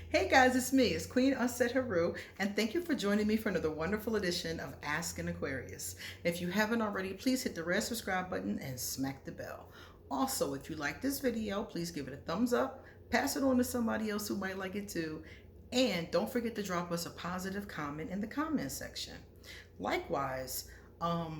Hey guys, it's me, it's Queen auset-heru, and thank you for joining me for another wonderful edition of Ask an Aquarius. If you haven't already, please hit the red subscribe button and smack the bell. Also, if you like this video, please give it a thumbs up, pass it on to somebody else who might like it too, and don't forget to drop us a positive comment in the comment section. Likewise,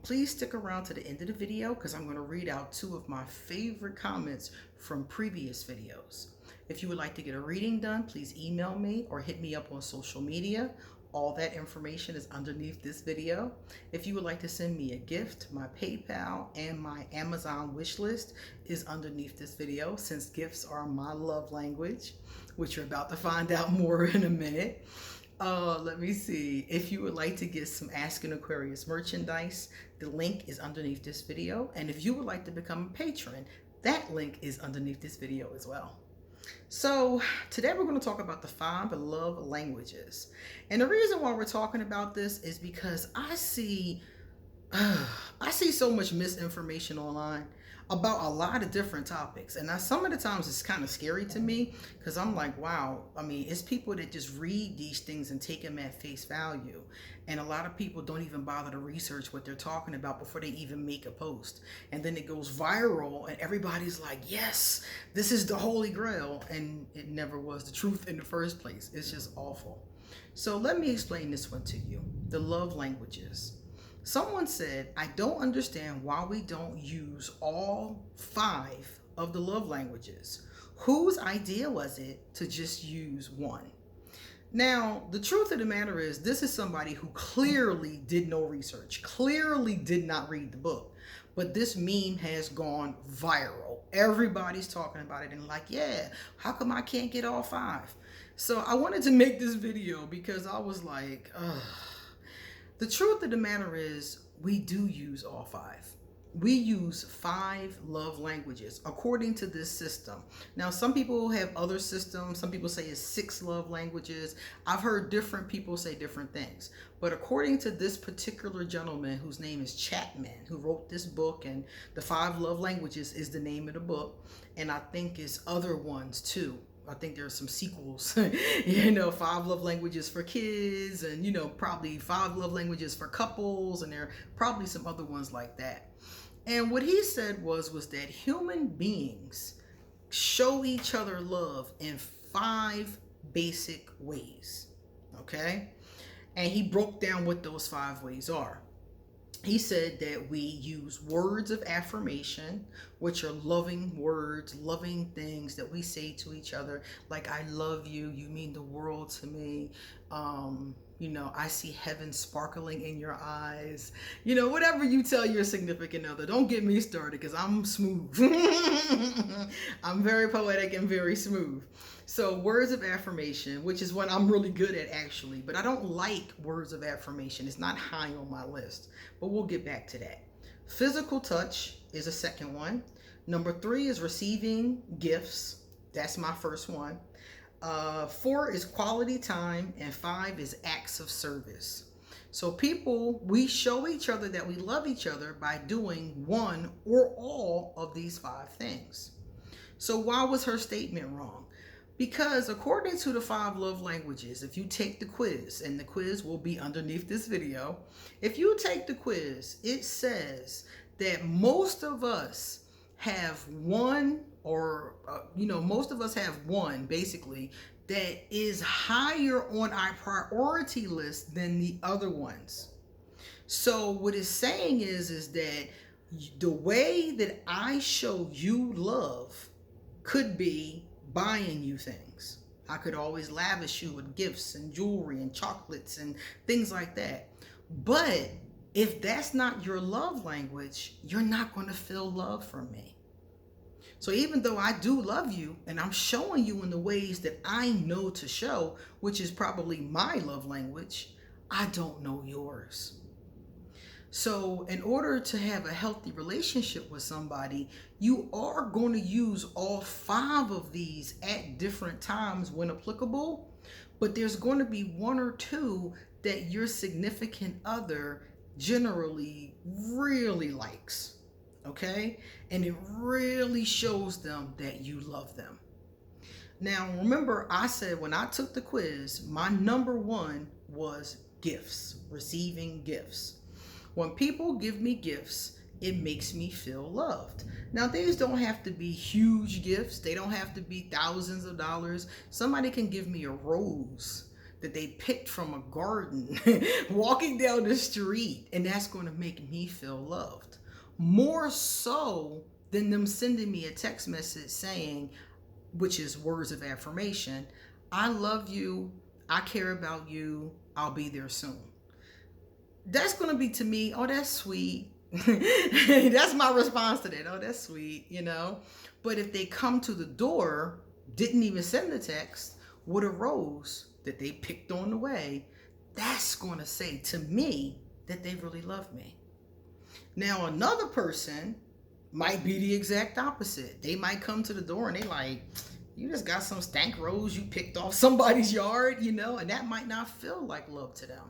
please stick around to the end of the video because I'm going to read out two of my favorite comments from previous videos. If you would like to get a reading done, please email me or hit me up on social media. All that information is underneath this video. If you would like to send me a gift, my PayPal and my Amazon wish list is underneath this video, since gifts are my love language, which you're about to find out more in a minute. Let me see. If you would like to get some Ask an Aquarius merchandise, the link is underneath this video. And if you would like to become a patron, that link is underneath this video as well. So today we're going to talk about the 5 love languages. And the reason why we're talking about this is because I see so much misinformation online about a lot of different topics. And some of the times it's kind of scary to me because I'm like, wow, I mean, it's people that just read these things and take them at face value. And a lot of people don't even bother to research what they're talking about before they even make a post. And then it goes viral and everybody's like, yes, this is the Holy Grail. And it never was the truth in the first place. It's just awful. So let me explain this one to you. The love languages. Someone said, I don't understand why we don't use all 5 of the love languages. Whose idea was it to just use one? Now, the truth of the matter is, this is somebody who clearly did no research, clearly did not read the book, but this meme has gone viral. Everybody's talking about it and like, yeah, how come I can't get all 5? So I wanted to make this video because I was like, ugh. The truth of the matter is, we do use all 5. We use 5 love languages according to this system. Now, some people have other systems. Some people say it's 6 love languages. I've heard different people say different things. But according to this particular gentleman, whose name is Chapman, who wrote this book, and the 5 love languages is the name of the book, and I think it's other ones too. I think there's some sequels, 5 love languages for kids, and, probably 5 love languages for couples, and there are probably some other ones like that. And what he said was that human beings show each other love in 5 basic ways, okay? And he broke down what those 5 ways are. He said that we use words of affirmation, which are loving words, loving things that we say to each other, like, I love you, you mean the world to me. I see heaven sparkling in your eyes. Whatever you tell your significant other. Don't get me started because I'm smooth. I'm very poetic and very smooth. So words of affirmation, which is what I'm really good at actually, but I don't like words of affirmation. It's not high on my list, but we'll get back to that. Physical touch is a second one. Number 3 is receiving gifts. That's my first one. 4 is quality time, and 5 is acts of service. So we show each other that we love each other by doing one or all of these 5 things. So why was her statement wrong? Because according to the 5 love languages, if you take the quiz, and the quiz will be underneath this video, if you take the quiz, it says that most of us have one, or most of us have one basically that is higher on our priority list than the other ones. So what it's saying is that the way that I show you love could be buying you things. I could always lavish you with gifts and jewelry and chocolates and things like that. But if that's not your love language, you're not going to feel love from me. So even though I do love you and I'm showing you in the ways that I know to show, which is probably my love language, I don't know yours. So in order to have a healthy relationship with somebody, you are going to use all 5 of these at different times when applicable, but there's going to be 1 or 2 that your significant other generally really likes, okay? And it really shows them that you love them. Now, remember, I said when I took the quiz, my number one was gifts, receiving gifts. When people give me gifts, it makes me feel loved. Now, these don't have to be huge gifts, they don't have to be thousands of dollars. Somebody can give me a rose that they picked from a garden walking down the street, and that's going to make me feel loved. More so than them sending me a text message saying, which is words of affirmation, I love you, I care about you, I'll be there soon. That's going to be to me, oh, that's sweet. That's my response to that. Oh, that's sweet, you know. But if they come to the door, didn't even send the text, with a rose that they picked on the way, that's going to say to me that they really love me. Now, another person might be the exact opposite. They might come to the door and they like, you just got some stank rose you picked off somebody's yard, you know, and that might not feel like love to them.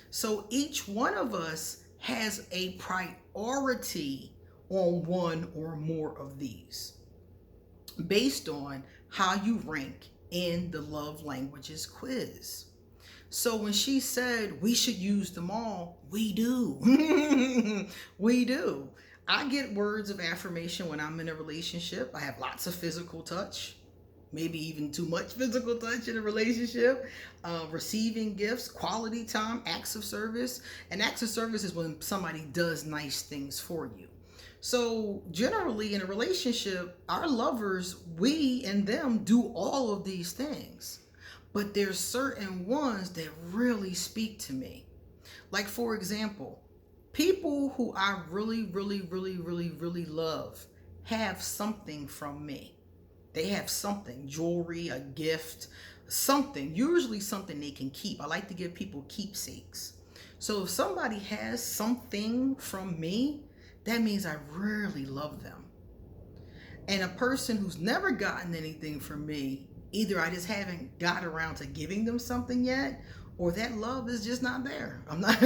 So each one of us has a priority on one or more of these based on how you rank in the love languages quiz. So when she said we should use them all, we do. We do. I get words of affirmation when I'm in a relationship. I have lots of physical touch, maybe even too much physical touch in a relationship. Receiving gifts, quality time, acts of service. And acts of service is when somebody does nice things for you. So generally in a relationship, our lovers, we and them do all of these things. But there's certain ones that really speak to me. Like, for example, people who I really, really, really, really, really love have something from me. They have something, jewelry, a gift, something, usually something they can keep. I like to give people keepsakes. So if somebody has something from me, that means I really love them. And a person who's never gotten anything from me, either I just haven't got around to giving them something yet, or that love is just not there. I'm not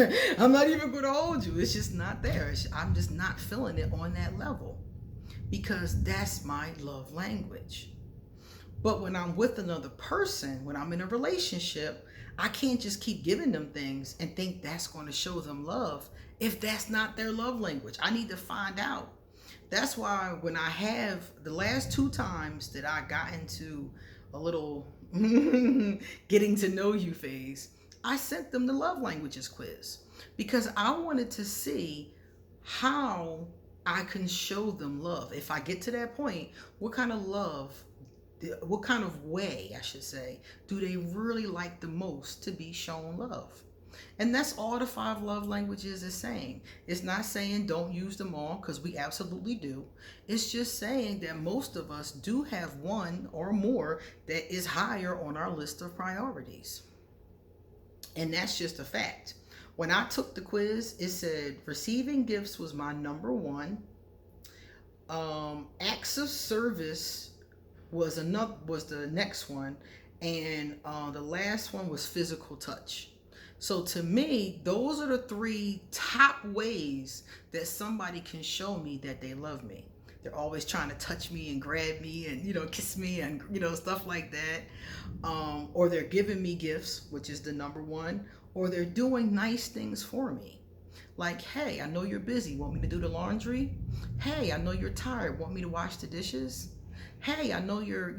even going to hold you. It's just not there. I'm just not feeling it on that level because that's my love language. But when I'm with another person, when I'm in a relationship, I can't just keep giving them things and think that's going to show them love if that's not their love language. I need to find out. That's why when I have the last 2 times that I got into a little getting to know you phase, I sent them the love languages quiz because I wanted to see how I can show them love. If I get to that point, what kind of way, I should say, do they really like the most to be shown love? And that's all the 5 love languages is saying. It's not saying don't use them all, because we absolutely do. It's just saying that most of us do have one or more that is higher on our list of priorities. And that's just a fact. When I took the quiz, it said receiving gifts was my number 1. Acts of service was the next one, and the last one was physical touch. So to me, those are the 3 top ways that somebody can show me that they love me. They're always trying to touch me and grab me and, kiss me and, stuff like that. Or they're giving me gifts, which is the number 1, or they're doing nice things for me. Like, hey, I know you're busy. Want me to do the laundry? Hey, I know you're tired. Want me to wash the dishes? Hey, I know you're,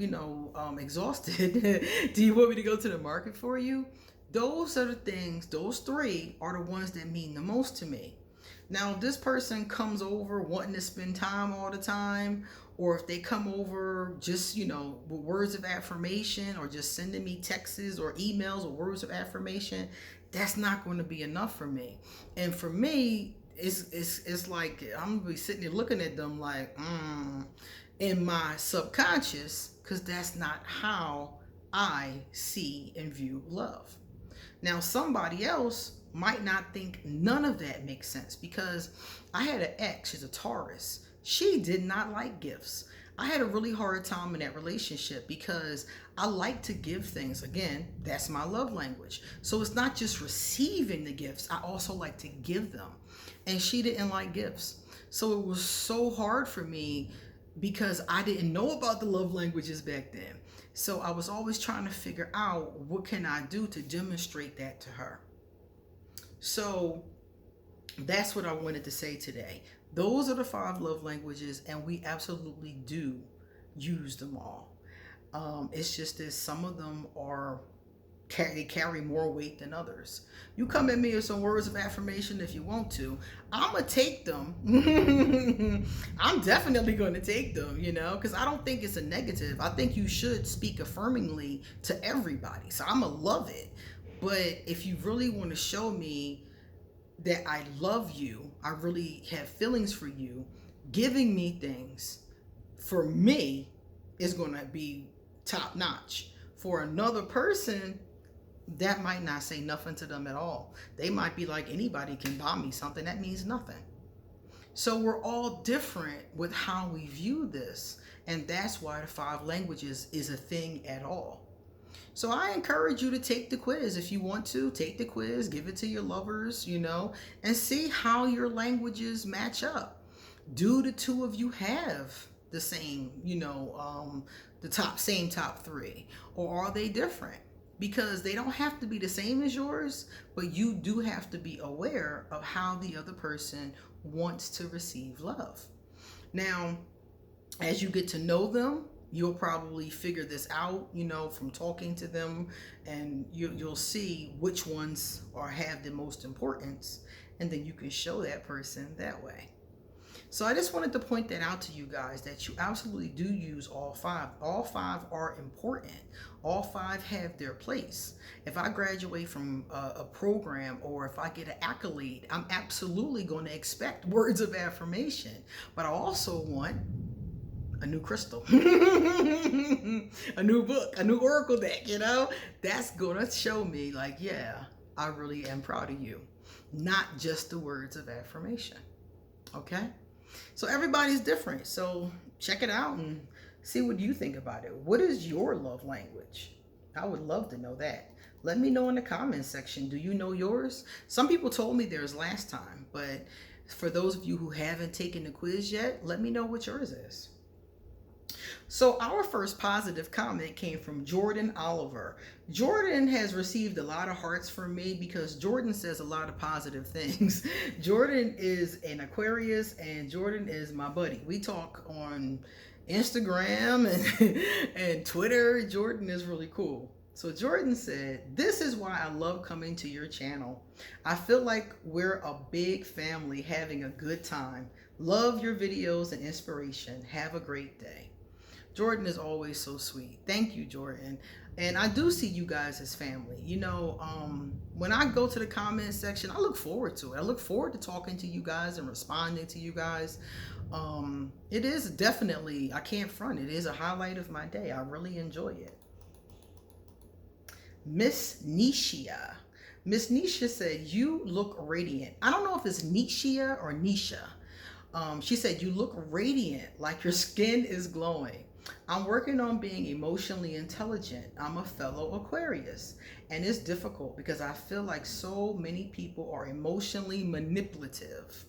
exhausted. Do you want me to go to the market for you? Those are the things, those 3 are the ones that mean the most to me. Now, if this person comes over wanting to spend time all the time, or if they come over just, with words of affirmation, or just sending me texts or emails or words of affirmation, that's not going to be enough for me. And for me, it's like I'm going to be sitting there looking at them like, in my subconscious, because that's not how I see and view love. Now, somebody else might not think none of that makes sense, because I had an ex, she's a Taurus. She did not like gifts. I had a really hard time in that relationship because I like to give things. Again, that's my love language. So it's not just receiving the gifts, I also like to give them. And she didn't like gifts. So it was so hard for me because I didn't know about the love languages back then. So I was always trying to figure out what can I do to demonstrate that to her. So that's what I wanted to say today. Those are the 5 love languages, and we absolutely do use them all. It's just that some of them are they carry more weight than others. You come at me with some words of affirmation if you want to. I'm gonna take them. I'm definitely gonna take them, because I don't think it's a negative. I think you should speak affirmingly to everybody. So I'm gonna love it. But if you really want to show me that I love you, I really have feelings for you, giving me things for me is gonna be top notch. For another person, that might not say nothing to them at all. They might be like, anybody can buy me something. That means nothing. So we're all different with how we view this. And that's why the 5 languages is a thing at all. So I encourage you to take the quiz. If you want to, take the quiz, give it to your lovers, and see how your languages match up. Do the 2 of you have the same, the same top 3? Or are they different? Because they don't have to be the same as yours, but you do have to be aware of how the other person wants to receive love. Now, as you get to know them, you'll probably figure this out, from talking to them, and you'll see which ones have the most importance, and then you can show that person that way. So I just wanted to point that out to you guys, that you absolutely do use all 5. All 5 are important. All 5 have their place. If I graduate from a program, or if I get an accolade, I'm absolutely going to expect words of affirmation. But I also want a new crystal, a new book, a new oracle deck, that's going to show me like, yeah, I really am proud of you. Not just the words of affirmation. Okay? So everybody's different. So check it out and see what you think about it. What is your love language? I would love to know that. Let me know in the comments section. Do you know yours? Some people told me theirs last time, but for those of you who haven't taken the quiz yet, let me know what yours is. So our first positive comment came from Jordan Oliver. Jordan has received a lot of hearts from me because Jordan says a lot of positive things. Jordan is an Aquarius, and Jordan is my buddy. We talk on Instagram and Twitter. Jordan is really cool. So Jordan said, "This is why I love coming to your channel. I feel like we're a big family having a good time. Love your videos and inspiration. Have a great day." Jordan is always so sweet. Thank you, Jordan. And I do see you guys as family. When I go to the comment section, I look forward to it. I look forward to talking to you guys and responding to you guys. It is definitely, I can't front, it is a highlight of my day. I really enjoy it. Miss Nisha. Miss Nisha said, "You look radiant." I don't know if it's Nisha or Nisha. She said, "You look radiant, like your skin is glowing. I'm working on being emotionally intelligent. I'm a fellow Aquarius, and it's difficult because I feel like so many people are emotionally manipulative."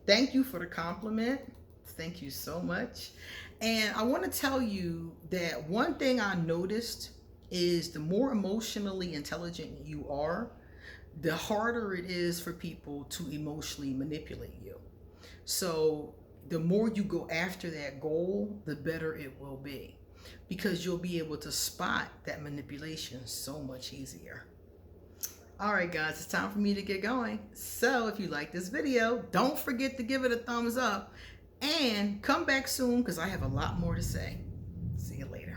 Thank you for the compliment. Thank you so much. And I want to tell you that one thing I noticed is the more emotionally intelligent you are, the harder it is for people to emotionally manipulate you. So the more you go after that goal, the better it will be, because you'll be able to spot that manipulation so much easier. All right, guys, it's time for me to get going. So if you like this video, don't forget to give it a thumbs up and come back soon, because I have a lot more to say. See you later.